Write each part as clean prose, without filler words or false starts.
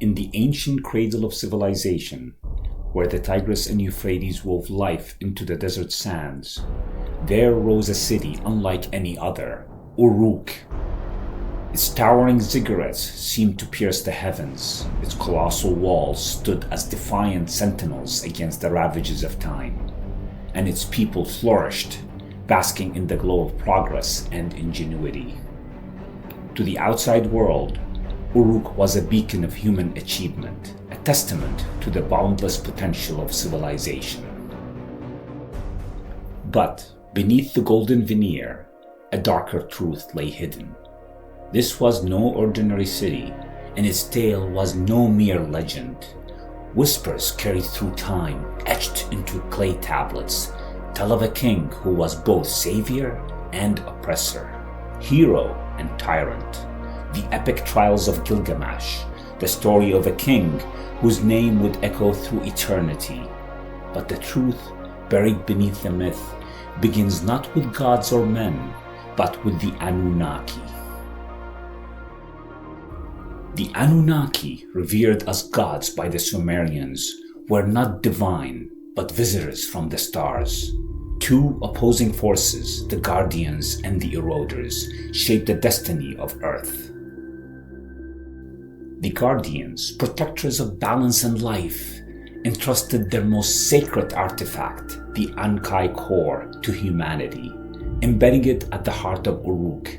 In the ancient cradle of civilization, where the Tigris and Euphrates wove life into the desert sands, there rose a city unlike any other, Uruk. Its towering ziggurats seemed to pierce the heavens. Its colossal walls stood as defiant sentinels against the ravages of time, and its people flourished, basking in the glow of progress and ingenuity. To the outside world, Uruk was a beacon of human achievement, a testament to the boundless potential of civilization. But beneath the golden veneer, a darker truth lay hidden. This was no ordinary city, and its tale was no mere legend. Whispers carried through time, etched into clay tablets, tell of a king who was both savior and oppressor, hero and tyrant. The epic trials of Gilgamesh, the story of a king whose name would echo through eternity. But the truth buried beneath the myth begins not with gods or men, but with the Anunnaki. The Anunnaki, revered as gods by the Sumerians, were not divine, but visitors from the stars. Two opposing forces, the Guardians and the Eroders, shaped the destiny of Earth. The Guardians, protectors of balance and life, entrusted their most sacred artifact, the Ankai core, to humanity, embedding it at the heart of Uruk,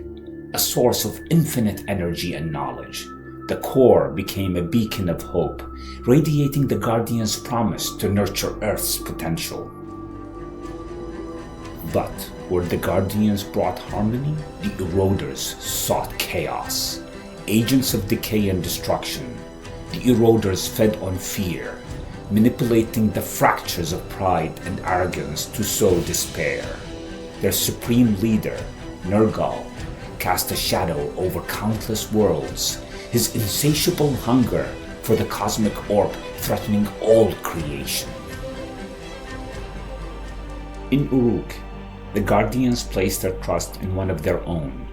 a source of infinite energy and knowledge. The core became a beacon of hope, radiating the Guardians' promise to nurture Earth's potential. But where the Guardians brought harmony, the Eroders sought chaos. Agents of decay and destruction, the Eroders fed on fear, manipulating the fractures of pride and arrogance to sow despair. Their supreme leader, Nergal, cast a shadow over countless worlds, his insatiable hunger for the cosmic orb threatening all creation. In Uruk, the Guardians placed their trust in one of their own,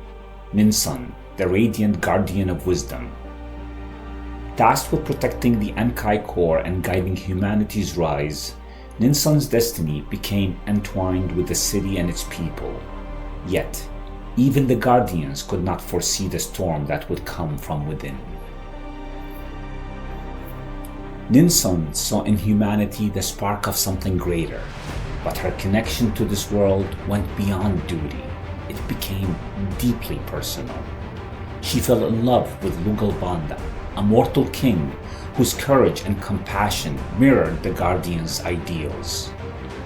Ninsun, the radiant guardian of wisdom. Tasked with protecting the Ankai core and guiding humanity's rise, Ninsun's destiny became entwined with the city and its people. Yet, even the Guardians could not foresee the storm that would come from within. Ninsun saw in humanity the spark of something greater, but her connection to this world went beyond duty. It became deeply personal. She fell in love with Lugalbanda, a mortal king whose courage and compassion mirrored the Guardians' ideals.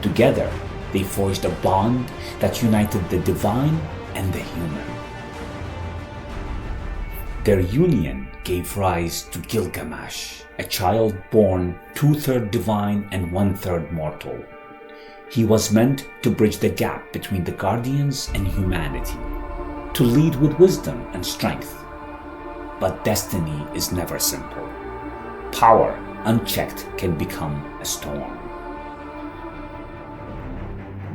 Together, they forged a bond that united the divine and the human. Their union gave rise to Gilgamesh, a child born 2/3 divine and 1/3 mortal. He was meant to bridge the gap between the Guardians and humanity, to lead with wisdom and strength. But destiny is never simple. Power, unchecked, can become a storm.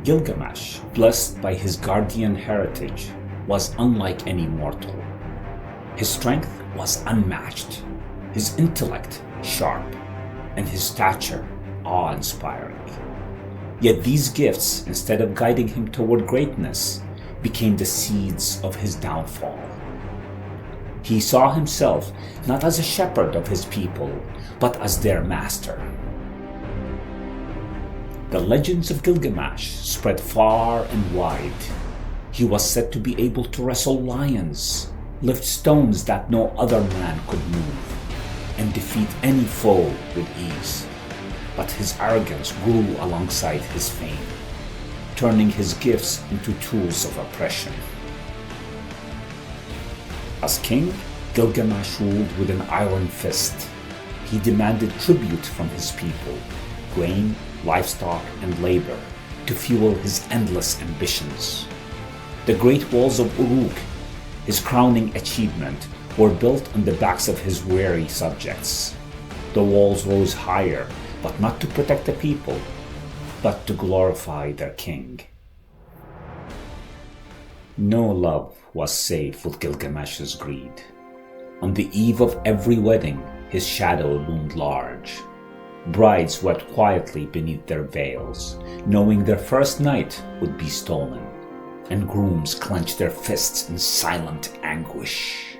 Gilgamesh, blessed by his Guardian heritage, was unlike any mortal. His strength was unmatched, his intellect sharp, and his stature awe-inspiring. Yet these gifts, instead of guiding him toward greatness, became the seeds of his downfall. He saw himself not as a shepherd of his people, but as their master. The legends of Gilgamesh spread far and wide. He was said to be able to wrestle lions, lift stones that no other man could move, and defeat any foe with ease. But his arrogance grew alongside his fame, turning his gifts into tools of oppression. As king, Gilgamesh ruled with an iron fist. He demanded tribute from his people, grain, livestock, and labor, to fuel his endless ambitions. The great walls of Uruk, his crowning achievement, were built on the backs of his weary subjects. The walls rose higher, but not to protect the people, but to glorify their king. No love was safe with Gilgamesh's greed. On the eve of every wedding, his shadow loomed large. Brides wept quietly beneath their veils, knowing their first night would be stolen, and grooms clenched their fists in silent anguish.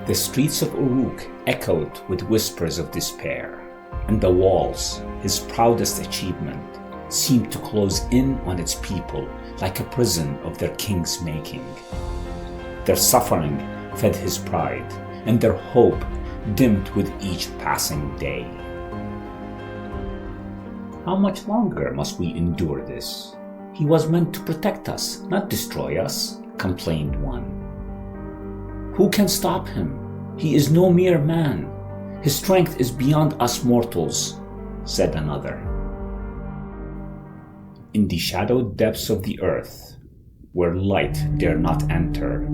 The streets of Uruk echoed with whispers of despair, and the walls, his proudest achievement, seemed to close in on its people like a prison of their king's making. Their suffering fed his pride, and their hope dimmed with each passing day. How much longer must we endure this? He was meant to protect us, not destroy us, complained one. Who can stop him? He is no mere man. His strength is beyond us mortals, said another. In the shadowed depths of the earth, where light dare not enter,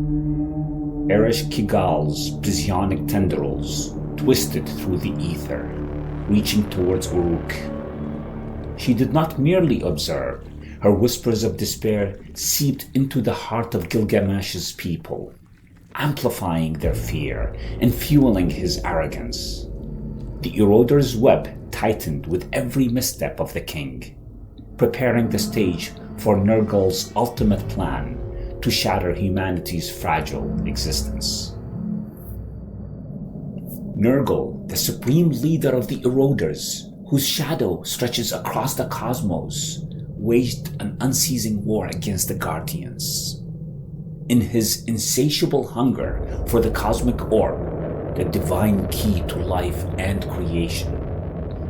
Eresh Kigal's psionic tendrils twisted through the ether, reaching towards Uruk. She did not merely observe. Her whispers of despair seeped into the heart of Gilgamesh's people, amplifying their fear and fueling his arrogance. The eroder's web tightened with every misstep of the king, preparing the stage for Nergal's ultimate plan to shatter humanity's fragile existence. Nergal, the supreme leader of the eroders, whose shadow stretches across the cosmos, waged an unceasing war against the Guardians. In his insatiable hunger for the cosmic orb, the divine key to life and creation,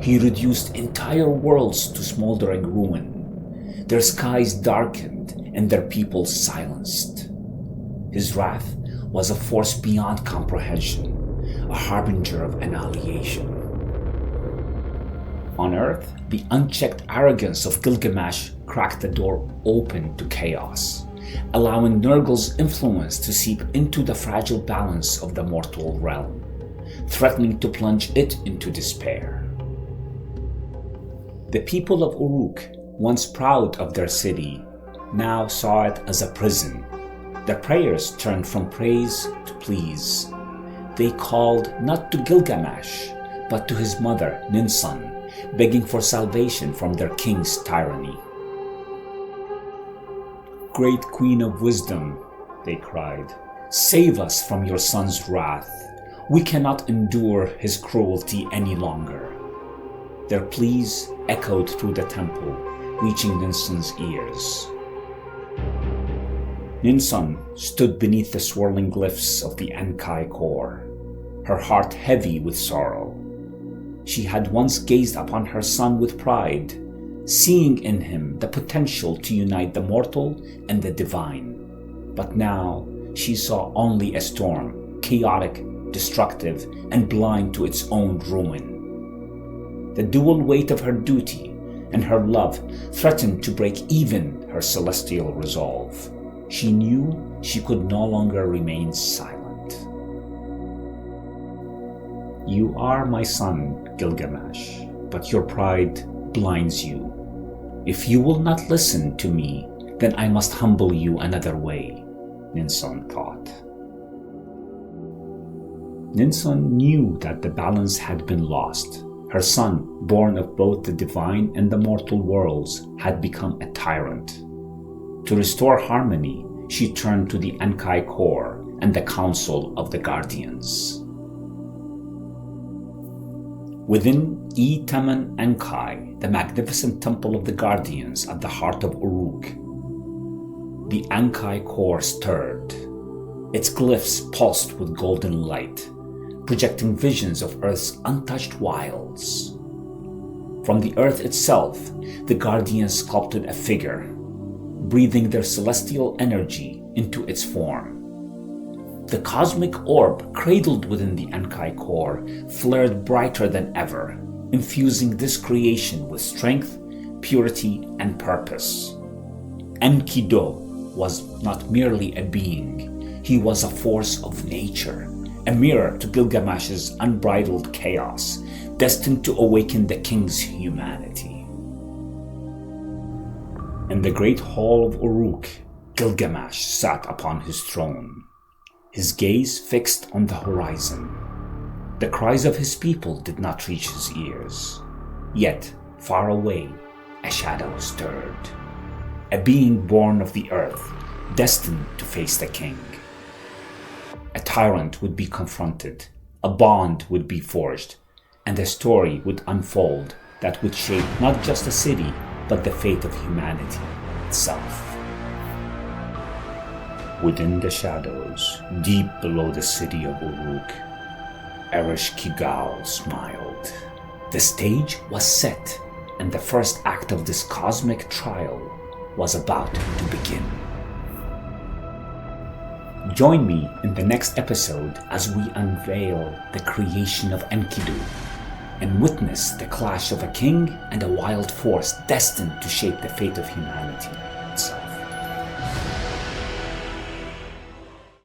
he reduced entire worlds to smoldering ruin, their skies darkened and their people silenced. His wrath was a force beyond comprehension, a harbinger of annihilation. On Earth, the unchecked arrogance of Gilgamesh cracked the door open to chaos, allowing Nergal's influence to seep into the fragile balance of the mortal realm, threatening to plunge it into despair. The people of Uruk, once proud of their city, now saw it as a prison. Their prayers turned from praise to pleas. They called not to Gilgamesh, but to his mother, Ninsun, begging for salvation from their king's tyranny. "Great Queen of Wisdom," they cried, "save us from your son's wrath. We cannot endure his cruelty any longer." Their pleas echoed through the temple, reaching Ninsun's ears. Ninsun stood beneath the swirling glyphs of the Enkai core, her heart heavy with sorrow. She had once gazed upon her son with pride, seeing in him the potential to unite the mortal and the divine. But now she saw only a storm, chaotic, destructive, and blind to its own ruin. The dual weight of her duty and her love threatened to break even her celestial resolve. She knew she could no longer remain silent. "You are my son, Gilgamesh, but your pride blinds you. If you will not listen to me, then I must humble you another way," Ninsun thought. Ninsun knew that the balance had been lost. Her son, born of both the divine and the mortal worlds, had become a tyrant. To restore harmony, she turned to the Enkai core and the Council of the Guardians. Within E-Taman Enkai, the magnificent temple of the Guardians at the heart of Uruk, the Enkai core stirred. Its glyphs pulsed with golden light, projecting visions of Earth's untouched wilds. From the Earth itself, the Guardians sculpted a figure, breathing their celestial energy into its form. The cosmic orb cradled within the Enkai core flared brighter than ever, infusing this creation with strength, purity, and purpose. Enkidu was not merely a being, he was a force of nature, a mirror to Gilgamesh's unbridled chaos, destined to awaken the king's humanity. In the great hall of Uruk, Gilgamesh sat upon his throne. his gaze fixed on the horizon. The cries of his people did not reach his ears. Yet, far away, a shadow stirred. A being born of the earth, destined to face the king. A tyrant would be confronted, a bond would be forged, and a story would unfold that would shape not just a city, but the fate of humanity itself. Within the shadows, deep below the city of Uruk, Kigal smiled. The stage was set, and the first act of this cosmic trial was about to begin. Join me in the next episode as we unveil the creation of Enkidu and witness the clash of a king and a wild force destined to shape the fate of humanity.